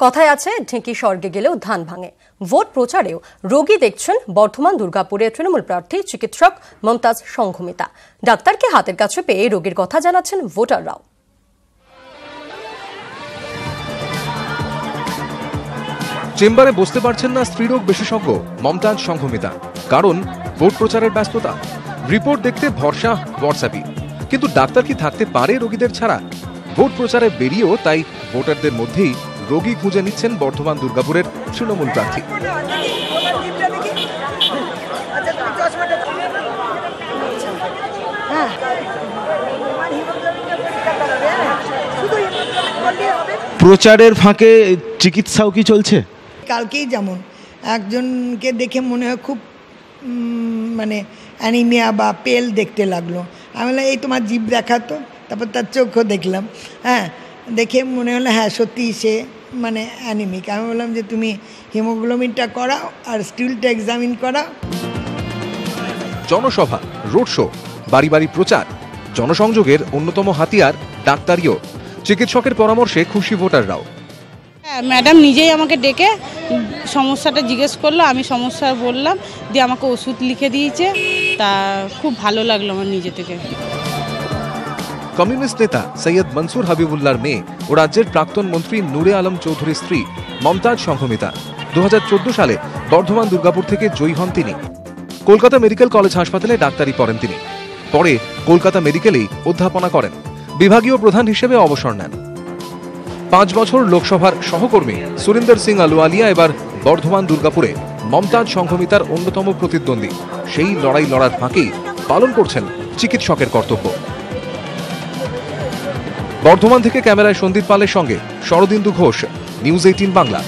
কথায় আছে ঢেঁকি স্বর্গে গেলেও ধান ভাঙে। ভোট প্রচারেও রোগী দেখছেন বর্ধমান দুর্গাপুরের তৃণমূল প্রার্থী চিকিৎসক মমতাজ সংঘমিতা। ডাক্তারকে হাতের কাছে পেয়ে রোগীর কথা জানাচ্ছেন ভোটাররাও। চেম্বারে বসতে পারছেন না স্ত্রীরোগ বিশেষজ্ঞ মমতাজ সংঘমিতা, কারণ ভোট প্রচারের ব্যস্ততা। রিপোর্ট দেখতে ভরসা হোয়াটসঅ্যাপই, কিন্তু ডাক্তার কি থাকতে পারে রোগীদের ছাড়া? ভোট প্রচারে বেরিয়েও তাই ভোটারদের মধ্যেই রোগী খুঁজে নিচ্ছেন বর্ধমান দুর্গাপুরের তৃণমূল প্রার্থী। প্রচারের ফাঁকে চিকিৎসাও কি চলছে? কালকেই যেমন একজনকে দেখে মনে হয় খুব মানে অ্যানিমিয়া বা পেল দেখতে লাগলো। আমি বললাম এই তোমার জিভ দেখাতো, তারপর তার চোখও দেখলাম, দেখে মনে হলো হ্যাঁ সত্যি সে মানে অ্যানিমিক। আমি বললাম যে তুমি হিমোগ্লোবিনটা করাও আর স্টুলটা এক্সামিন করাও। জনসভা, রোড শো, বাড়ি বাড়ি প্রচার, জনসংযোগের অন্যতম হাতিয়ার ডাক্তারিও। চিকিৎসকের পরামর্শে খুশি ভোটাররাও। ম্যাডাম নিজেই আমাকে ডেকে সমস্যাটা জিজ্ঞেস করলো, আমি সমস্যা বললাম, দিয়ে আমাকে ওষুধ লিখে দিয়েছে। তা খুব ভালো লাগলো আমার নিজে থেকে। কমিউনিস্ট নেতা সৈয়দ মনসুর হাবিবুল্লাহর মেয়ে ও রাজ্যের প্রাক্তন মন্ত্রী নূরে আলম চৌধুরীর স্ত্রী মমতাজ সংঘমিতা 2014 সালে বর্ধমান দুর্গাপুর থেকে জয়ী হন তিনি। কলকাতা মেডিকেল কলেজ হাসপাতালে ডাক্তারি পড়েন তিনি। পরে কলকাতা মেডিকেলেই অধ্যাপনা করেন। বিভাগীয় প্রধান হিসেবে অবসর নেন। 5 বছর লোকসভার সহকর্মী সুরিন্দর সিং আলুওয়ালিয়া এবার বর্ধমান দুর্গাপুরে মমতাজ সংঘমিতার অন্যতম প্রতিদ্বন্দ্বী। সেই লড়াই লড়ার ফাঁকেই পালন করছেন চিকিৎসকের কর্তব্য। বর্ধমান থেকে ক্যামেরায় সন্দীপ পালের সঙ্গে শরদিন্দু ঘোষ, নিউজ 18 বাংলা।